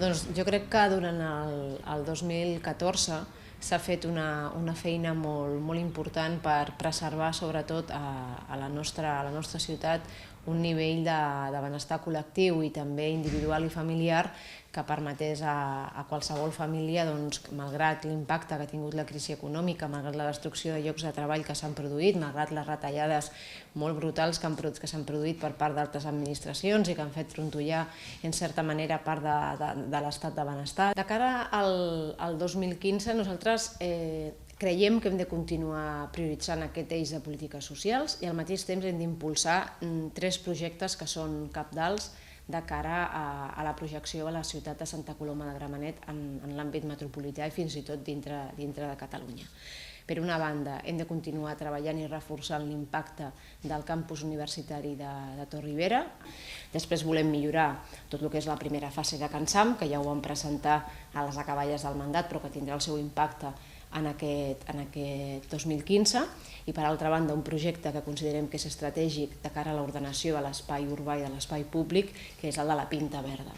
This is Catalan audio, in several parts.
Doncs jo crec que durant el 2014 s'ha fet una feina molt important per preservar, sobretot a la nostra ciutat, un nivell de benestar col·lectiu i també individual i familiar que permetés a qualsevol família, malgrat l'impacte que ha tingut la crisi econòmica, malgrat la destrucció de llocs de treball que s'han produït, malgrat les retallades molt brutals que s'han produït per part d'altres administracions i que han fet trontollar, en certa manera, part de l'estat de benestar. De cara al 2015, nosaltres creiem que hem de continuar prioritzant aquest eix de polítiques socials i al mateix temps hem d'impulsar 3 projectes que són cabdals de cara a la projecció a la ciutat de Santa Coloma de Gramenet en l'àmbit metropolità i fins i tot dintre de Catalunya. Per una banda, hem de continuar treballant i reforçant l'impacte del campus universitari de Torre-Ibera. Després volem millorar tot el que és la primera fase de Can Sam, que ja ho vam presentar a les acaballes del mandat, però que tindrà el seu impacte en aquest 2015, i per altra banda un projecte que considerem que és estratègic de cara a l'ordenació de l'espai urbà i de l'espai públic, que és el de la Pinta Verda.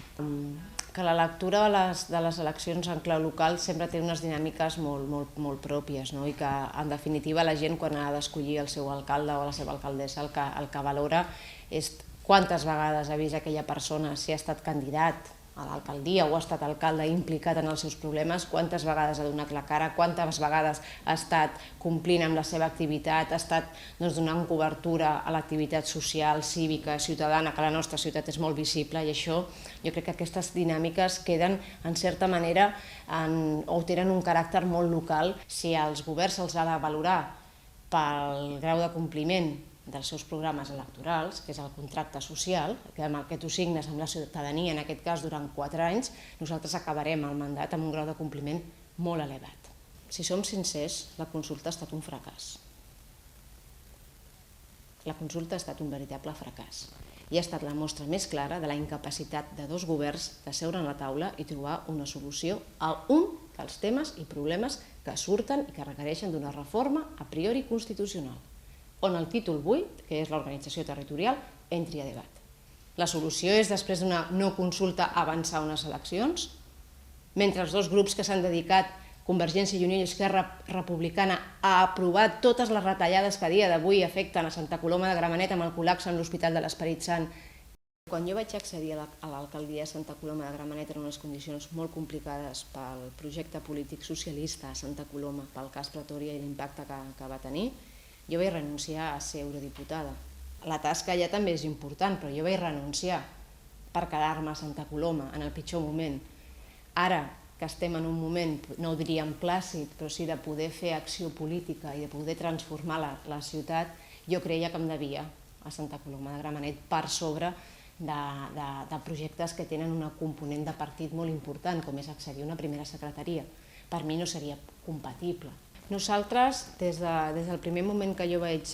Que la lectura de les eleccions en clau local sempre té unes dinàmiques molt pròpies, i que en definitiva la gent, quan ha d'escollir el seu alcalde o la seva alcaldessa, el que valora és quantes vegades ha vist aquella persona, si ha estat candidat a l'alcaldia o ha estat alcalde implicat en els seus problemes, quantes vegades ha donat la cara, quantes vegades ha estat complint amb la seva activitat, ha estat donant cobertura a l'activitat social, cívica, ciutadana, que a la nostra ciutat és molt visible, i això jo crec que aquestes dinàmiques queden, en certa manera, o tenen un caràcter molt local. Si als governs se'ls ha de valorar pel grau de compliment dels seus programes electorals, que és el contracte social, amb el que tu signes amb la ciutadania, en aquest cas durant 4 anys, nosaltres acabarem el mandat amb un grau de compliment molt elevat. Si som sincers, la consulta ha estat un fracàs. La consulta ha estat un veritable fracàs i ha estat la mostra més clara de la incapacitat de 2 governs de seure a la taula i trobar una solució a un dels temes i problemes que surten i que requereixen d'una reforma a priori constitucional, on el títol 8, que és l'organització territorial, entri a debat. La solució és, després d'una no consulta, avançar unes eleccions, mentre els 2 grups que s'han dedicat, Convergència i Unió i Esquerra Republicana, a aprovar totes les retallades que a dia d'avui afecten a Santa Coloma de Gramenet amb el col·lapse en l'Hospital de l'Esperit Sant. Quan jo vaig accedir a l'alcaldia de Santa Coloma de Gramenet en unes condicions molt complicades pel projecte polític socialista a Santa Coloma, pel cas Pretòria i l'impacte que va tenir, jo vaig renunciar a ser eurodiputada. La tasca ja també és important, però jo vaig renunciar per quedar-me a Santa Coloma en el pitjor moment. Ara que estem en un moment, no ho diríem plàcid, però sí de poder fer acció política i de poder transformar la ciutat, jo creia que em devia a Santa Coloma de Gramenet per sobre de projectes que tenen una component de partit molt important, com és accedir a una primera secretaria. Per mi no seria compatible. Nosaltres, des del primer moment que jo vaig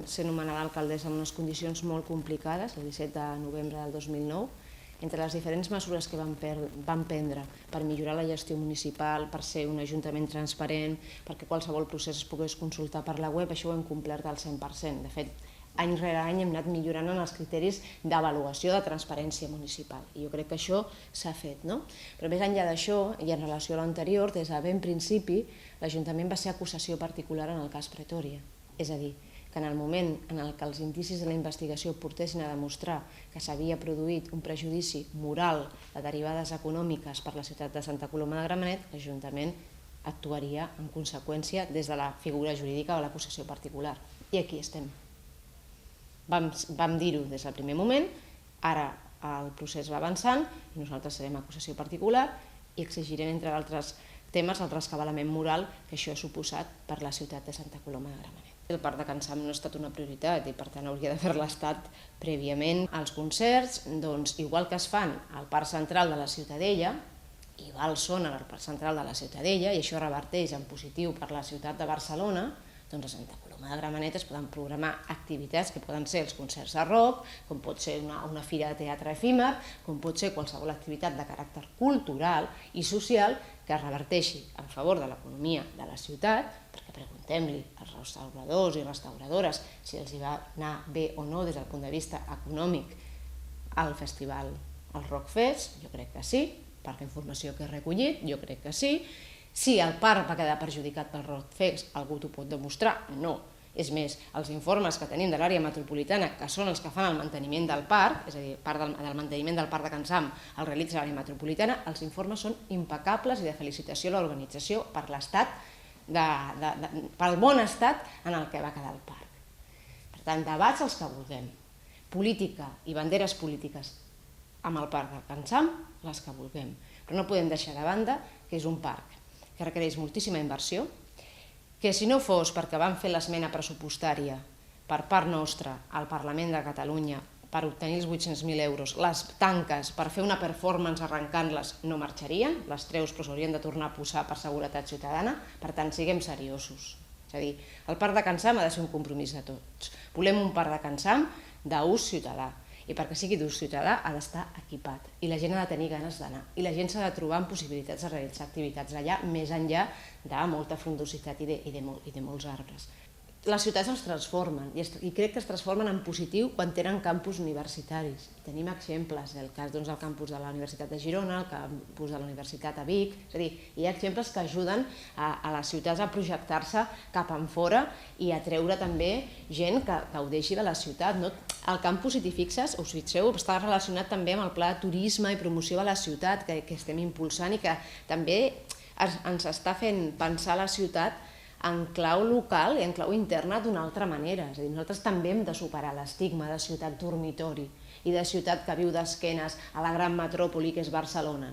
ser nomenada alcaldessa en unes condicions molt complicades, el 17 de novembre del 2009, entre les diferents mesures que vam prendre per millorar la gestió municipal, per ser un ajuntament transparent, perquè qualsevol procés es pogués consultar per la web, això ho hem complert al 100%. De fet, any rere any hem anat millorant en els criteris d'avaluació de transparència municipal. I jo crec que això s'ha fet. Però més enllà d'això, i en relació a l'anterior, des de ben principi, l'Ajuntament va ser acusació particular en el cas Pretòria. És a dir, que en el moment en què els indicis de la investigació portessin a demostrar que s'havia produït un prejudici moral de derivades econòmiques per la ciutat de Santa Coloma de Gramenet, l'Ajuntament actuaria en conseqüència des de la figura jurídica o l'acusació particular. I aquí estem. Vam dir-ho des del primer moment, ara el procés va avançant i nosaltres serem acusació particular i exigirem, entre altres temes, el rescabalament moral que això ha suposat per la ciutat de Santa Coloma de Gramenet. El Parc de Can Sam no ha estat una prioritat i per tant hauria d'haver-la estat prèviament. Els concerts, igual que es fan al Parc Central de la Ciutadella, igual són al Parc Central de la Ciutadella i això reverteix en positiu per la ciutat de Barcelona, doncs a Santa Coloma de Gramenet es poden programar activitats que poden ser els concerts de rock, com pot ser una fira de teatre efímer, com pot ser qualsevol activitat de caràcter cultural i social que reverteixi en favor de l'economia de la ciutat, perquè preguntem-li als restauradors i restauradores si els hi va anar bé o no des del punt de vista econòmic al festival, al Rockfest, jo crec que sí, per la informació que he recollit, jo crec que sí. Si el parc va quedar perjudicat pel roadfex, algú t'ho pot demostrar? No. És més, els informes que tenim de l'àrea metropolitana, que són els que fan el manteniment del parc, és a dir, part del manteniment del parc de Can Sam el realitza l'àrea metropolitana, els informes són impecables i de felicitació a l'organització per l'estat, pel bon estat en el que va quedar el parc. Per tant, debats els que vulguem. Política i banderes polítiques amb el parc de Can Sam, les que vulguem. Però no podem deixar de banda que és un parc que requereix moltíssima inversió, que si no fos perquè vam fer l'esmena pressupostària per part nostra al Parlament de Catalunya per obtenir els 800.000 euros, les tanques per fer una performance arrencant-les no marxarien, les treus però s'haurien de tornar a posar per seguretat ciutadana, per tant siguem seriosos. És a dir, el parc de Can Sam ha de ser un compromís de tots. Volem un parc de Can Sam d'ús ciutadà, i perquè sigui d'ús ciutadà ha d'estar equipat i la gent ha de tenir ganes d'anar i la gent s'ha de trobar amb possibilitats de realitzar activitats allà més enllà de molta frondositat i de molts arbres. Les ciutats es transformen i crec que es transformen en positiu quan tenen campus universitaris. Tenim exemples, el cas del campus de la Universitat de Girona, el campus de la Universitat a Vic, és a dir, hi ha exemples que ajuden a les ciutats a projectar-se cap enfora i a treure també gent que gaudeixi de la ciutat. El campus, si t'hi fixes, us fixeu, està relacionat també amb el pla de turisme i promoció de la ciutat que estem impulsant i que també ens està fent pensar la ciutat en clau local i en clau interna d'una altra manera. És a dir, nosaltres també hem de superar l'estigma de ciutat dormitori i de ciutat que viu d'esquenes a la gran metròpoli que és Barcelona.